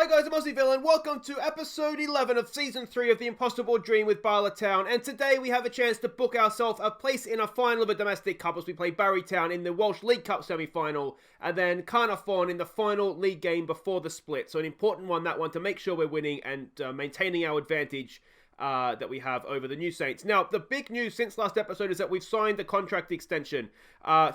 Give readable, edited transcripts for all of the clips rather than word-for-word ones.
Hi guys, I'm Aussie Villain. Welcome to episode 11 of season 3 of The Impossible Dream with Bala Town. And today we have a chance to book ourselves a place in a final of a domestic cup as we play Barry Town in the Welsh League Cup semi-final. And then Caernarfon in the final league game before the split. So an important one, that one, to make sure we're winning and maintaining our advantage that we have over the New Saints. Now, the big news since last episode is that we've signed the contract extension.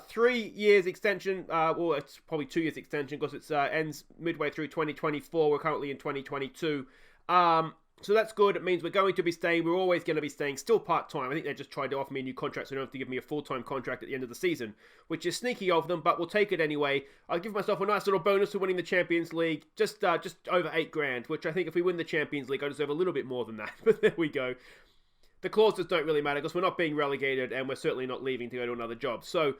3 years extension, well, it's probably 2 years extension because it ends midway through 2024. We're currently in 2022. So that's good. It means we're going to be staying. We're always going to be staying, still part-time. I think they just tried to offer me a new contract so they don't have to give me a full-time contract at the end of the season, which is sneaky of them, but we'll take it anyway. I'll give myself a nice little bonus for winning the Champions League, just over $8,000, which I think if we win the Champions League, I deserve a little bit more than that, but there we go. The clauses don't really matter because we're not being relegated and we're certainly not leaving to go to another job. So,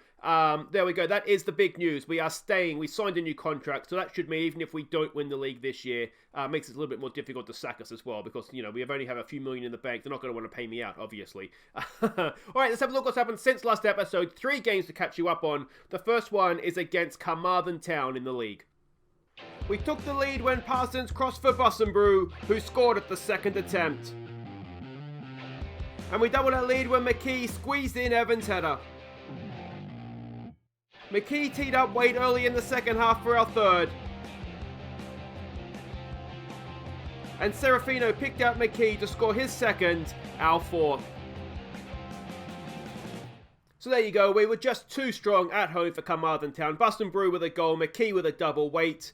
there we go. That is the big news. We are staying. We signed a new contract. So that should mean even if we don't win the league this year, makes it a little bit more difficult to sack us as well because, you know, we only have a few million in the bank. They're not going to want to pay me out, obviously. All right, let's have a look what's happened since last episode. 3 games to catch you up on. The first one is against Caernarfon Town in the league. We took the lead when Parsons crossed for Bossenbrew, who scored at the second attempt. And we doubled our lead when McKee squeezed in Evans' header. McKee teed up Wade early in the second half for our third. And Serafino picked out McKee to score his second, our fourth. So there you go, we were just too strong at home for Caernarfon Town. Bossenbrew with a goal, McKee with a double, Wade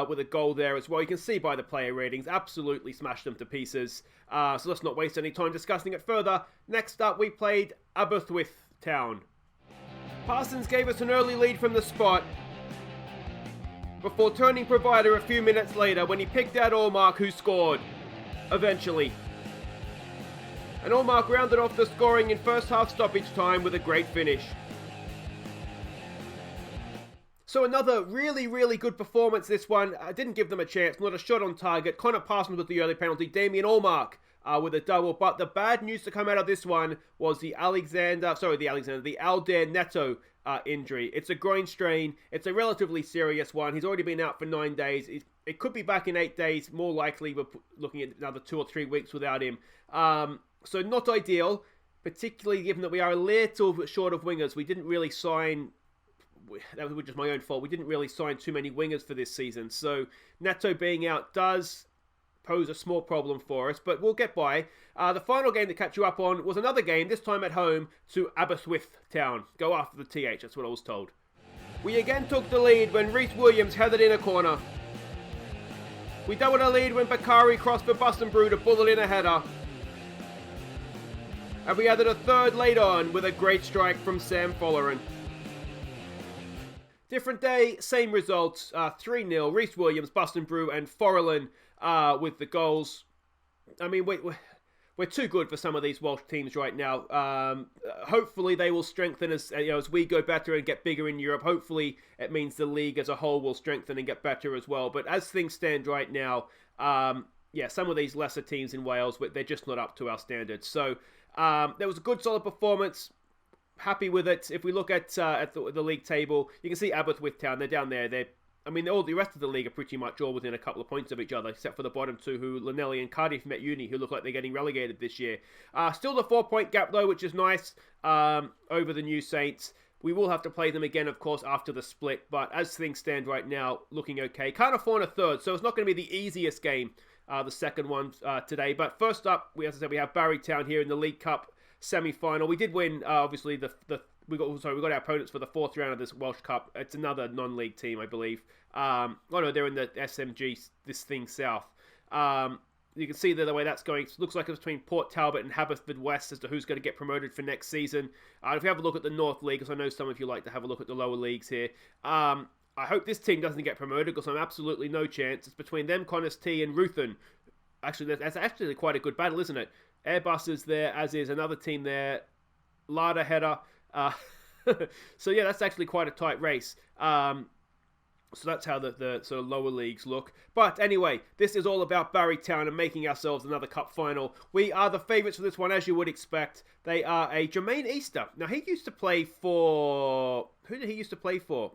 with a goal there as well. You can see by the player ratings, absolutely smashed them to pieces. So let's not waste any time discussing it further. Next up, we played Aberystwyth Town. Parsons gave us an early lead from the spot before turning provider a few minutes later when he picked out Allmark, who scored eventually. And Allmark rounded off the scoring in first half stoppage time with a great finish. So another really, really good performance this one. I didn't give them a chance, not a shot on target. Connor Parsons with the early penalty, Damien Allmark with a double. But the bad news to come out of this one was the Aldair Neto injury. It's a groin strain. It's a relatively serious one. He's already been out for 9 days. It could be back in 8 days. More likely, we're looking at another 2 or 3 weeks without him. So not ideal, particularly given that we are a little bit short of wingers. We didn't really sign, that was just my own fault, we didn't really sign too many wingers for this season. So Neto being out does pose a small problem for us, but we'll get by. The final game to catch you up on was another game, this time at home, to Aberystwyth Town. Go after the TH, that's what I was told. We again took the lead when Rhys Williams headed in a corner. We doubled our lead when Bakari crossed for Bossenbrew to bullet in a header. And we added a third late on with a great strike from Sam Folleran. Different day, same results. 3-0. Rhys Williams, Bossenbrew and Folleran with the goals. I mean, we're too good for some of these Welsh teams right now. Hopefully they will strengthen us as we go better and get bigger in Europe. Hopefully it means the league as a whole will strengthen and get better as well. But as things stand right now, some of these lesser teams in Wales, they're just not up to our standards. So there was a good solid performance. Happy with it. If we look at the league table, you can see Aberystwyth Town. They're down there. All the rest of the league are pretty much all within a couple of points of each other, except for the bottom two, who Llanelli and Cardiff Met Uni, who look like they're getting relegated this year. Still the 4-point gap though, which is nice over the New Saints. We will have to play them again, of course, after the split. But as things stand right now, looking okay. Caernarfon a third, so it's not going to be the easiest game. The second one today. But first up, we have Barry Town here in the League Cup semi-final. We did win, obviously, we got our opponents for the 4th round of this Welsh Cup. It's another non-league team, I believe. They're in the SMG, this thing south. You can see the way that's going. It looks like it's between Port Talbot and Haverfordwest as to who's going to get promoted for next season. If we have a look at the North League, because I know some of you like to have a look at the lower leagues here. I hope this team doesn't get promoted because I'm absolutely no chance. It's between them, Connors T and Ruthen. Actually, that's actually quite a good battle, isn't it? Airbus is there, as is another team there. Larder Header. So yeah, that's actually quite a tight race. So that's how the sort of lower leagues look. But anyway, this is all about Barry Town and making ourselves another cup final. We are the favourites for this one, as you would expect. They are a Jermaine Easter. Now, he used to play for... Who did he used to play for?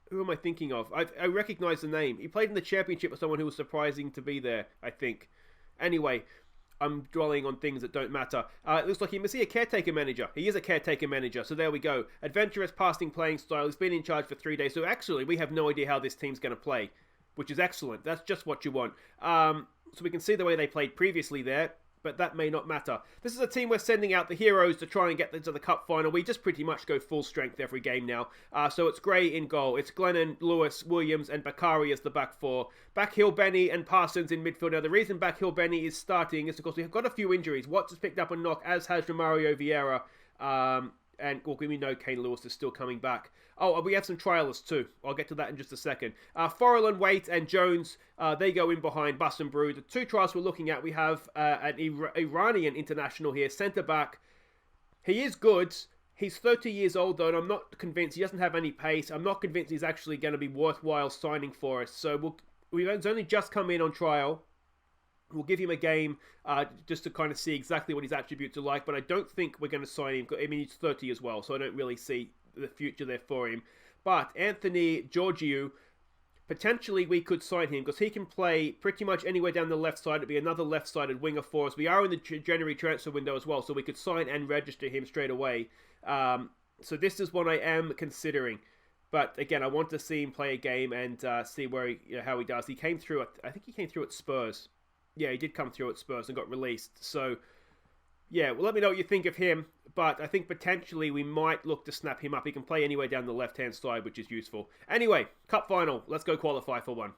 Who am I thinking of? I recognize the name. He played in the championship with someone who was surprising to be there, I think. Anyway, I'm dwelling on things that don't matter. It looks like he must be a caretaker manager. He is a caretaker manager, so there we go. Adventurous passing playing style. He's been in charge for 3 days, so actually we have no idea how this team's going to play, which is excellent. That's just what you want. So we can see the way they played previously there, but that may not matter. This is a team we're sending out the heroes to try and get to the cup final. We just pretty much go full strength every game now. So it's Gray in goal. It's Glennon, Lewis, Williams, and Bakari as the back four. Backhill, Benny, and Parsons in midfield. Now, the reason Backhill, Benny is starting is because we've got a few injuries. Watts has picked up a knock, as has Romario Vieira. And we know Kane Lewis is still coming back. Oh, we have some trialists too. I'll get to that in just a second. Forlan, Waite, and Jones, they go in behind Bus and Brew. The two trials we're looking at, we have an Iranian international here, centre-back. He is good. He's 30 years old, though, and I'm not convinced. He doesn't have any pace. I'm not convinced he's actually going to be worthwhile signing for us. So we've only just come in on trial. We'll give him a game just to kind of see exactly what his attributes are like, but I don't think we're going to sign him. I mean, he's 30 as well, so I don't really see the future there for him. But Anthony Georgiou, potentially we could sign him because he can play pretty much anywhere down the left side. It'd be another left-sided winger for us. We are in the January transfer window as well, so we could sign and register him straight away. So this is one I am considering. But again, I want to see him play a game and see where how he does. He came through I think he came through at Spurs. Yeah, he did come through at Spurs and got released. So, yeah, well, let me know what you think of him. But I think potentially we might look to snap him up. He can play anywhere down the left-hand side, which is useful. Anyway, cup final. Let's go qualify for one.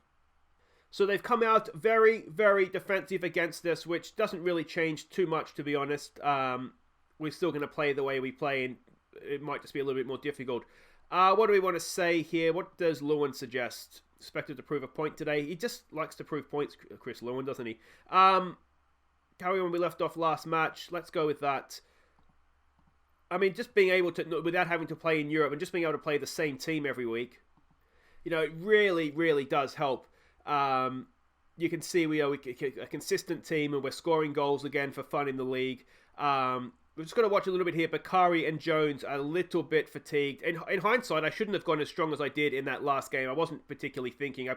So they've come out very, very defensive against us, which doesn't really change too much, to be honest. We're still going to play the way we play, and it might just be a little bit more difficult. What do we want to say here? What does Lewin suggest? Expected to prove a point today. He just likes to prove points, Chris Lewin, doesn't he? Carry on, we left off last match. Let's go with that. I mean, just being able to, without having to play in Europe and just being able to play the same team every week, it really, really does help. You can see we are a consistent team and we're scoring goals again for fun in the league. We've just got to watch a little bit here. Bakari and Jones are a little bit fatigued. In hindsight, I shouldn't have gone as strong as I did in that last game. I wasn't particularly thinking.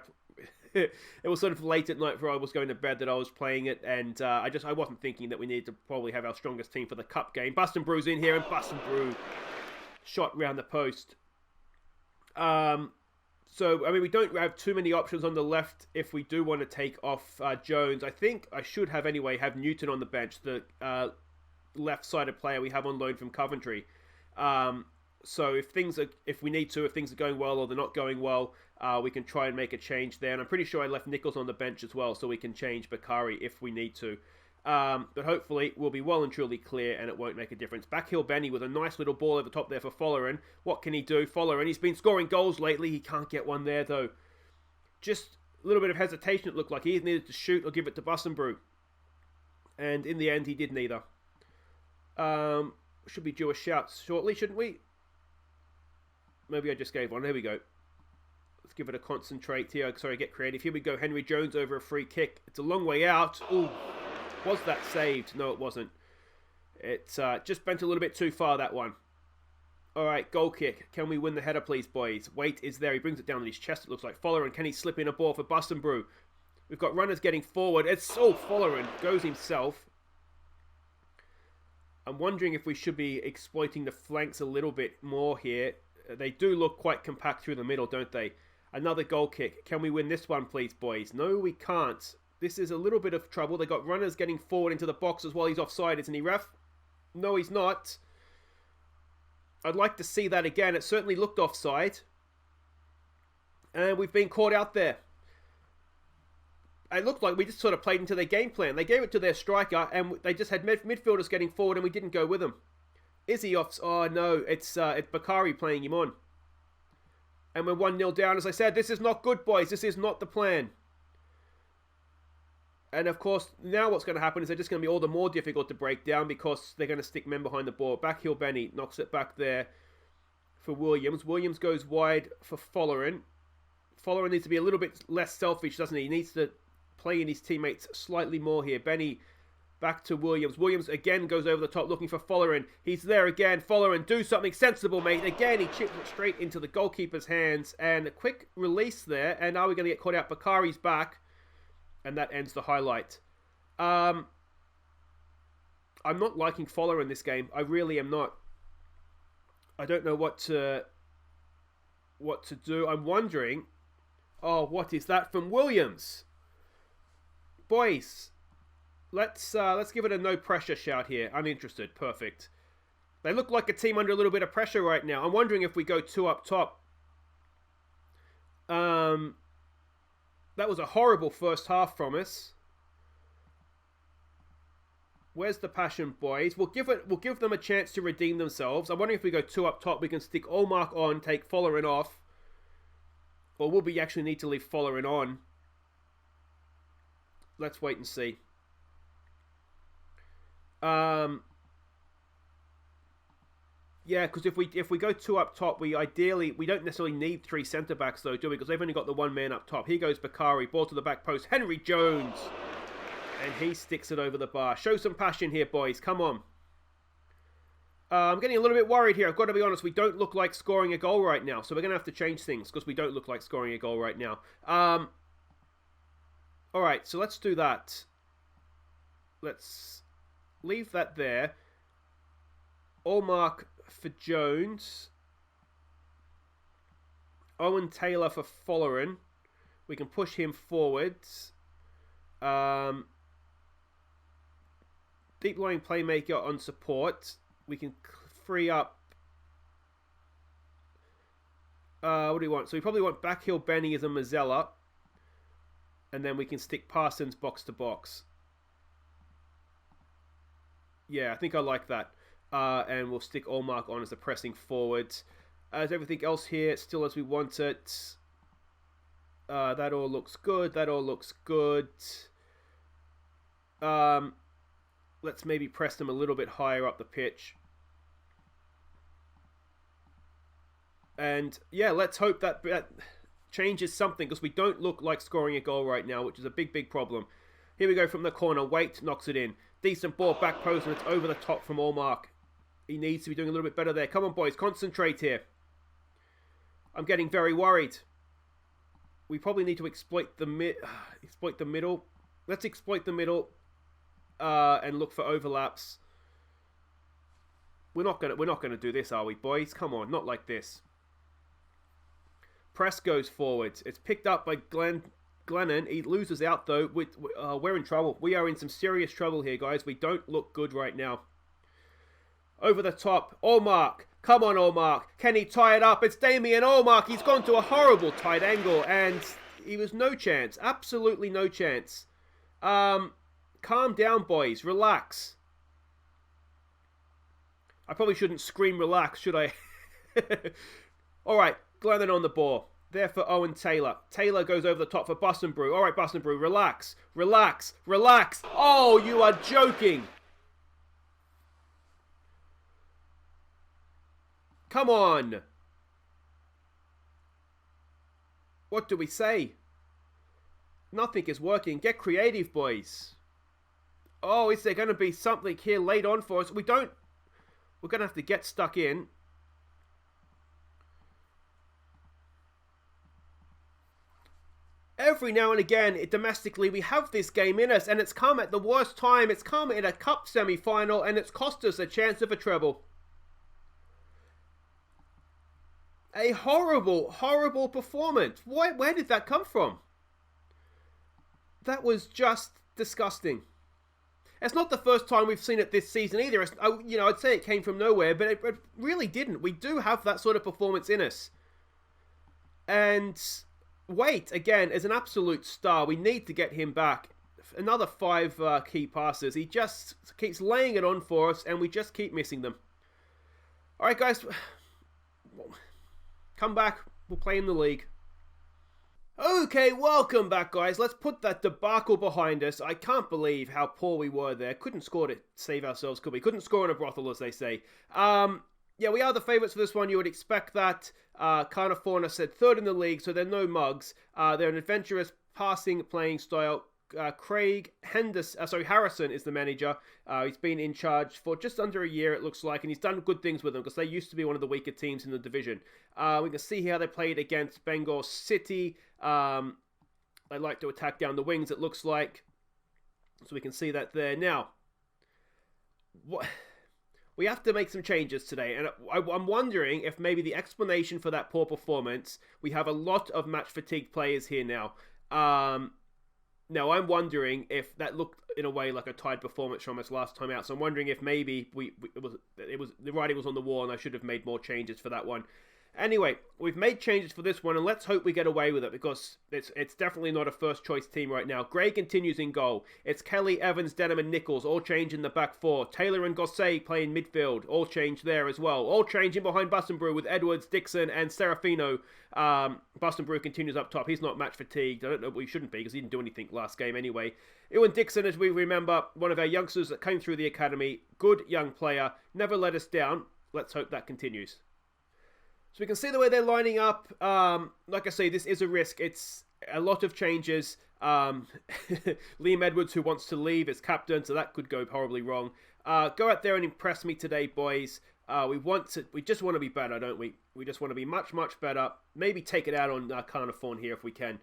It was sort of late at night before I was going to bed that I was playing it, and I wasn't thinking that we needed to probably have our strongest team for the cup game. Bust and Brew's in here, and Bust and Brew shot round the post. So, I mean, we don't have too many options on the left if we do want to take off Jones. I think I should have Newton on the bench, the left-sided player we have on loan from Coventry. So if things are going well or they're not going well, we can try and make a change there. And I'm pretty sure I left Nichols on the bench as well, so we can change Bakari if we need to. But hopefully we'll be well and truly clear and it won't make a difference. Backhill Benny with a nice little ball over the top there for Follerin. What can he do? Follerin, he's been scoring goals lately. He can't get one there though. Just a little bit of hesitation it looked like. He either needed to shoot or give it to Bussenbrew. And in the end he did neither. Should be due a shout shortly, shouldn't we? Maybe I just gave one. There we go. Let's give it a concentrate here. Sorry, get creative. Here we go. Henry Jones over a free kick. It's a long way out. Ooh. Was that saved? No, it wasn't. It's just bent a little bit too far, that one. All right, goal kick. Can we win the header, please, boys? Waite is there. He brings it down on his chest, it looks like. Follerin, can he slip in a ball for Bussenbrew? We've got runners getting forward. Follerin goes himself. I'm wondering if we should be exploiting the flanks a little bit more here. They do look quite compact through the middle, don't they? Another goal kick. Can we win this one, please, boys? No, we can't. This is a little bit of trouble. They got runners getting forward into the box as well. He's offside, isn't he, ref? No, he's not. I'd like to see that again. It certainly looked offside. And we've been caught out there. It looked like we just sort of played into their game plan. They gave it to their striker, and they just had midfielders getting forward, and we didn't go with them. Is he off? Oh, no. It's Bakari playing him on. And we're 1-0 down. As I said, this is not good, boys. This is not the plan. And, of course, now what's going to happen is they're just going to be all the more difficult to break down because they're going to stick men behind the ball. Backhill Benny knocks it back there for Williams. Williams goes wide for Follerin. Follerin needs to be a little bit less selfish, doesn't he? He needs to play in his teammates slightly more here. Benny Back to Williams. Williams again goes over the top looking for Follerin. He's there again. Follerin, do something sensible, mate. Again, he chips it straight into the goalkeeper's hands. And a quick release there. And are we going to get caught out? Bakari's back. And that ends the highlight. I'm not liking Follerin in this game. I really am not. I don't know what to do. I'm wondering... Oh, what is that from Williams? Boys... Let's give it a no pressure shout here. Uninterested. Perfect. They look like a team under a little bit of pressure right now. I'm wondering if we go 2 up top. That was a horrible first half from us. Where's the passion, boys? We'll give them a chance to redeem themselves. I'm wondering if we go 2 up top, we can stick Allmark on, take Follerin off. Or will we actually need to leave Follerin on? Let's wait and see. Yeah, because if we go 2 up top, we don't necessarily need 3 centre backs though, do we? Because they've only got the 1 man up top. Here goes Bakari, ball to the back post. Henry Jones, and he sticks it over the bar. Show some passion here, boys. Come on. I'm getting a little bit worried here. I've got to be honest. We don't look like scoring a goal right now, so we're gonna have to change things because we don't look like scoring a goal right now. All right, so let's do that. Let's leave that there. Allmark for Jones. Owen Taylor for Follerin. We can push him forwards. Deep line playmaker on support. We can free up... what do we want? So we probably want Backhill Benny as a Mazzella. And then we can stick Parsons box to box. Yeah, I think I like that. And we'll stick Allmark on as a pressing forward. As everything else here, still as we want it. That all looks good. That all looks good. Let's maybe press them a little bit higher up the pitch. And yeah, let's hope that changes something, because we don't look like scoring a goal right now, which is a big, big problem. Here we go from the corner. Waite knocks it in. Decent ball, back post, and it's over the top from Allmark. He needs to be doing a little bit better there. Come on, boys, concentrate here. I'm getting very worried. We probably need to exploit the middle. Let's exploit the middle and look for overlaps. We're not gonna do this, are we, boys? Come on, not like this. Press goes forwards. It's picked up by Glennon. He loses out though. We're in trouble. We are in some serious trouble here, guys. We don't look good right now. Over the top, Allmark. Come on, Allmark. Can he tie it up? It's Damien Allmark. He's gone to a horrible tight angle, and he was no chance. Absolutely no chance. Calm down, boys. Relax. I probably shouldn't scream relax, should I? All right, Glennon on the ball. There for Owen Taylor. Taylor goes over the top for Bussenbrew. All right, Bussenbrew, relax. Relax. Relax. Oh, you are joking. Come on. What do we say? Nothing is working. Get creative, boys. Oh, is there going to be something here laid on for us? We're going to have to get stuck in. Every now and again, domestically, we have this game in us, and it's come at the worst time. It's come in a cup semi-final, and it's cost us a chance of a treble. A horrible, horrible performance. Where did that come from? That was just disgusting. It's not the first time we've seen it this season either. I'd say it came from nowhere, but it really didn't. We do have that sort of performance in us. And Waite, again, is an absolute star. We need to get him back. Another 5 key passes. He just keeps laying it on for us, and we just keep missing them. All right, guys. Come back. We'll play in the league. Okay, welcome back, guys. Let's put that debacle behind us. I can't believe how poor we were there. Couldn't score to save ourselves, could we? Couldn't score in a brothel, as they say. Yeah, we are the favourites for this one. You would expect that. Caernarfon said 3rd in the league, so they're no mugs. They're an adventurous passing playing style. Craig Harrison is the manager. He's been in charge for just under a year, it looks like, and he's done good things with them because they used to be one of the weaker teams in the division. We can see how they played against Bengal City. They like to attack down the wings, it looks like. So we can see that there. Now, we have to make some changes today, and I'm wondering if maybe the explanation for that poor performance, we have a lot of match-fatigued players here now. Now, I'm wondering if that looked in a way like a tied performance from us last time out. So I'm wondering if maybe it was the writing was on the wall, and I should have made more changes for that one. Anyway, we've made changes for this one, and let's hope we get away with it, because it's definitely not a first-choice team right now. Gray continues in goal. It's Kelly, Evans, Denham, and Nichols, all change in the back four. Taylor and Gosset play in midfield, all change there as well. All change in behind Bussenbrew with Edwards, Dixon, and Serafino. Bussenbrew continues up top. He's not match-fatigued. I don't know, but he shouldn't be, because he didn't do anything last game anyway. Ewan Dixon, as we remember, one of our youngsters that came through the academy. Good young player. Never let us down. Let's hope that continues. So we can see the way they're lining up. Like I say, this is a risk. It's a lot of changes. Liam Edwards, who wants to leave, is captain, so that could go horribly wrong. Go out there and impress me today, boys. We just want to be better, don't we? We just want to be much, much better. Maybe take it out on Caernarfon here if we can.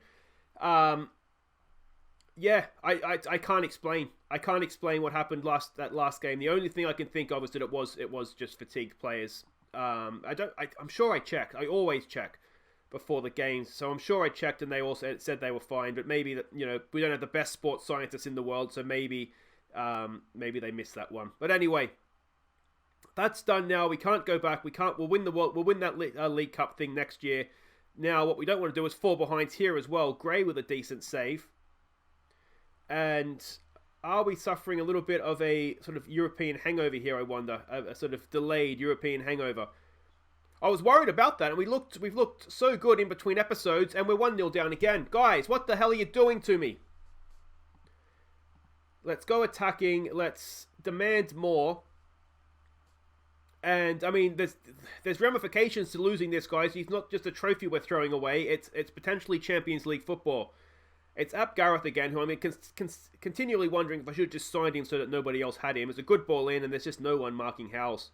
Yeah, I can't explain. I can't explain what happened that last game. The only thing I can think of is that it was just fatigued players. I'm sure I checked. I always check before the games, so I'm sure I checked, and they all said they were fine. But maybe that we don't have the best sports scientists in the world, so maybe they missed that one. But anyway, that's done now. We can't go back. We'll win that League Cup thing next year. Now, what we don't want to do is fall behind here as well. Gray with a decent save, and are we suffering a little bit of a sort of European hangover here, I wonder? A sort of delayed European hangover. I was worried about that, and we've looked so good in between episodes, and we're 1-0 down again. Guys, what the hell are you doing to me? Let's go attacking. Let's demand more. And, I mean, there's ramifications to losing this, guys. It's not just a trophy we're throwing away. It's potentially Champions League football. It's Ap Gareth again, who I'm continually wondering if I should have just signed him so that nobody else had him. It's a good ball in, and there's just no one marking Howells.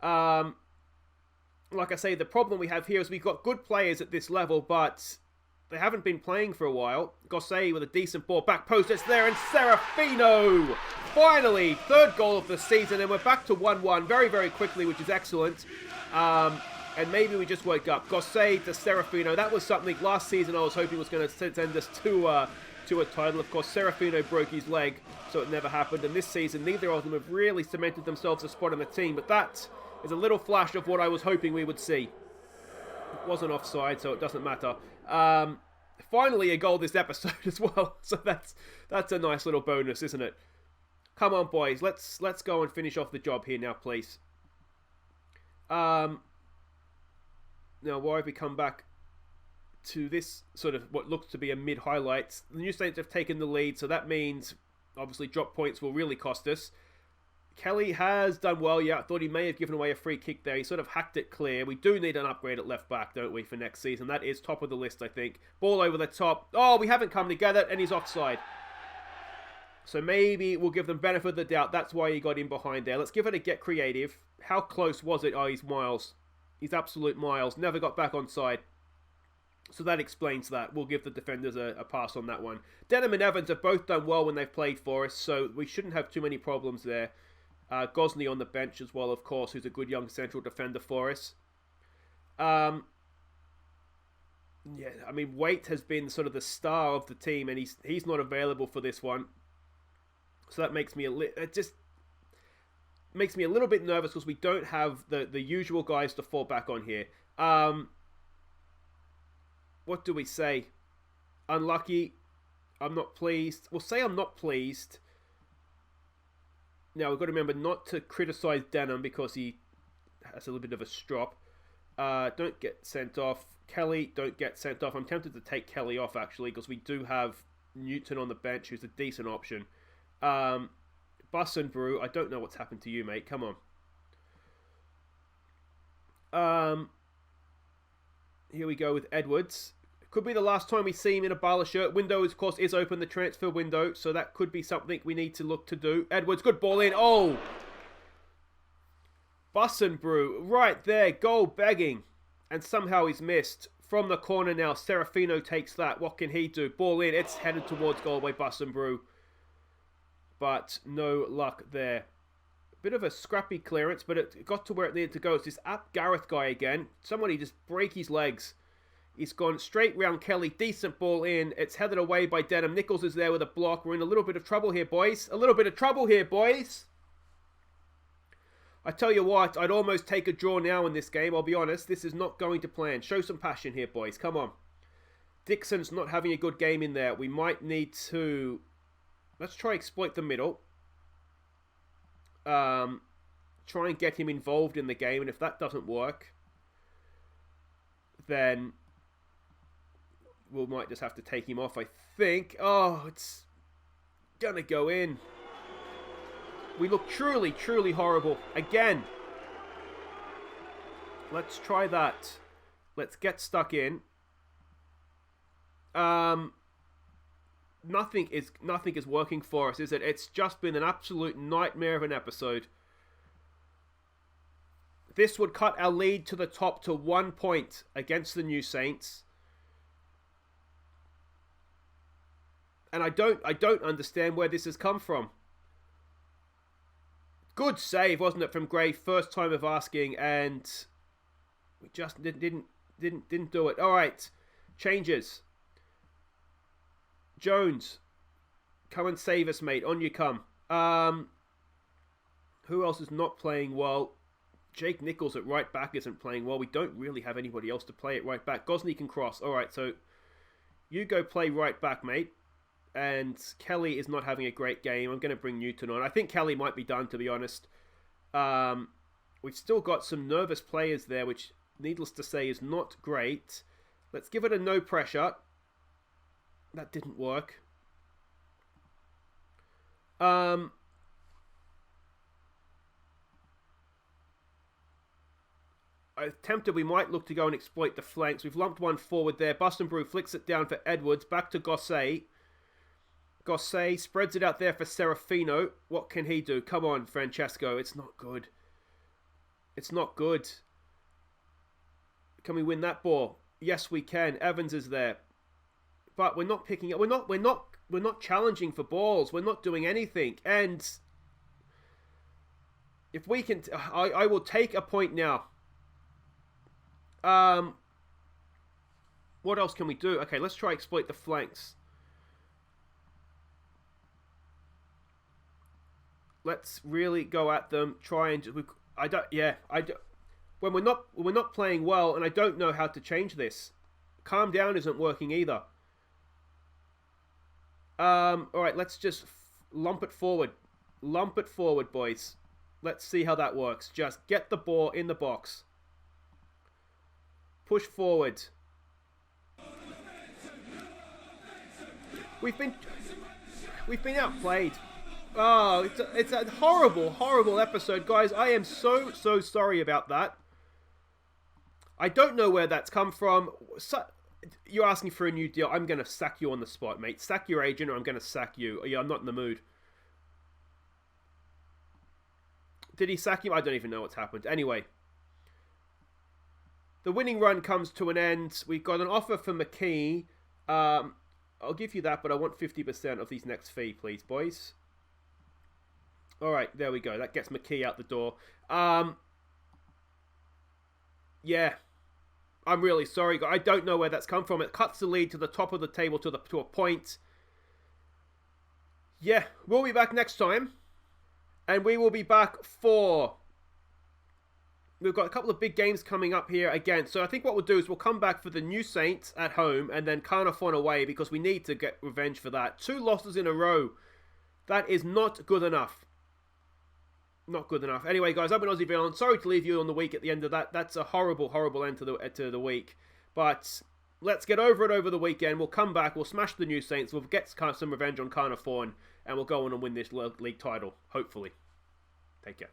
Like I say, the problem we have here is we've got good players at this level, but they haven't been playing for a while. Gosset with a decent ball, back post, it's there, and Serafino! Finally, third goal of the season, and we're back to 1-1 very, very quickly, which is excellent. And maybe we just woke up. Gosset to Serafino. That was something last season I was hoping was going to send us to a title. Of course, Serafino broke his leg, so it never happened. And this season, neither of them have really cemented themselves a spot on the team. But that is a little flash of what I was hoping we would see. It wasn't offside, so it doesn't matter. Finally, a goal this episode as well. So that's a nice little bonus, isn't it? Come on, boys. Let's go and finish off the job here now, please. Now, why have we come back to this sort of what looks to be a mid-highlights? The New Saints have taken the lead, so that means, obviously, drop points will really cost us. Kelly has done well, yeah. I thought he may have given away a free kick there. He sort of hacked it clear. We do need an upgrade at left back, don't we, for next season? That is top of the list, I think. Ball over the top. Oh, we haven't come together, and he's offside. So maybe we'll give them benefit of the doubt. That's why he got in behind there. Let's give it a get creative. How close was it? Oh, he's miles. He's absolute miles. Never got back on side. So that explains that. We'll give the defenders a pass on that one. Denham and Evans have both done well when they've played for us, so we shouldn't have too many problems there. Gosney on the bench as well, of course, who's a good young central defender for us. Yeah, I mean, Waite has been sort of the star of the team, and he's not available for this one. So that makes me makes me a little bit nervous because we don't have the usual guys to fall back on here. What do we say? Unlucky. I'm not pleased. We'll say I'm not pleased. Now, we've got to remember not to criticise Denham because he has a little bit of a strop. Don't get sent off. Kelly, don't get sent off. I'm tempted to take Kelly off, actually, because we do have Newton on the bench, who's a decent option. Bussenbrew, I don't know what's happened to you, mate. Come on. Here we go with Edwards. Could be the last time we see him in a Bala shirt. Window, of course, is open, the transfer window. So that could be something we need to look to do. Edwards, good ball in. Oh! Bus and Brew, right there. Goal begging. And somehow he's missed. From the corner now, Serafino takes that. What can he do? Ball in. It's headed towards goal by Bus and Brew. But no luck there. Bit of a scrappy clearance, but it got to where it needed to go. It's this Ap Gareth guy again. Somebody just break his legs. He's gone straight round Kelly. Decent ball in. It's headed away by Denham. Nichols is there with a block. We're in a little bit of trouble here, boys. A little bit of trouble here, boys. I tell you what, I'd almost take a draw now in this game. I'll be honest. This is not going to plan. Show some passion here, boys. Come on. Dixon's not having a good game in there. We might need to... Let's try exploit the middle. Try and get him involved in the game. And if that doesn't work, then we might just have to take him off, I think. Oh, it's gonna go in. We look truly, truly horrible. Again. Let's try that. Let's get stuck in. Nothing is working for us, is it? It's just been an absolute nightmare of an episode. This would cut our lead to the top to 1 point against the New Saints. And I don't understand where this has come from. Good save, wasn't it, from Gray? First time of asking, and we just didn't do it. All right, changes. Jones, come and save us, mate. On you come. Who else is not playing well? Jake Nichols at right back isn't playing well. We don't really have anybody else to play at right back. Gosney can cross. All right, so you go play right back, mate. And Kelly is not having a great game. I'm going to bring Newton on. I think Kelly might be done, to be honest. We've still got some nervous players there, which, needless to say, is not great. Let's give it a no pressure. That didn't work. I'm tempted we might look to go and exploit the flanks. We've lumped one forward there. Brew flicks it down for Edwards. Back to Gosset. Gosset spreads it out there for Serafino. What can he do? Come on, Francesco. It's not good. It's not good. Can we win that ball? Yes, we can. Evans is there. But we're not picking up. We're not challenging for balls. We're not doing anything. And if we can... I will take a point now. What else can we do? Okay, let's try exploit the flanks. Let's really go at them. Try and when we're not playing well, and I don't know how to change this. Calm down isn't working either. All right, let's just lump it forward. Lump it forward, boys. Let's see how that works. Just get the ball in the box. Push forward. We've been outplayed. Oh, it's a horrible, horrible episode, guys. I am so sorry about that. I don't know where that's come from. You're asking for a new deal. I'm going to sack you on the spot, mate. Sack your agent or I'm going to sack you. Yeah, I'm not in the mood. Did he sack you? I don't even know what's happened. Anyway. The winning run comes to an end. We've got an offer for McKee. I'll give you that, but I want 50% of these next fee, please, boys. All right, there we go. That gets McKee out the door. Yeah. I'm really sorry. I don't know where that's come from. It cuts the lead to the top of the table to a point. Yeah, we'll be back next time. And we will be back for... We've got a couple of big games coming up here again. So I think what we'll do is we'll come back for the New Saints at home and then Caernarfon away because we need to get revenge for that. 2 losses in a row. That is not good enough. Not good enough. Anyway, guys, I've been Aussie Villain. Sorry to leave you on the week at the end of that. That's a horrible, horrible end to the week. But let's get over it over the weekend. We'll come back. We'll smash the New Saints. We'll get some revenge on Caernarfon. And we'll go on and win this league title. Hopefully. Take care.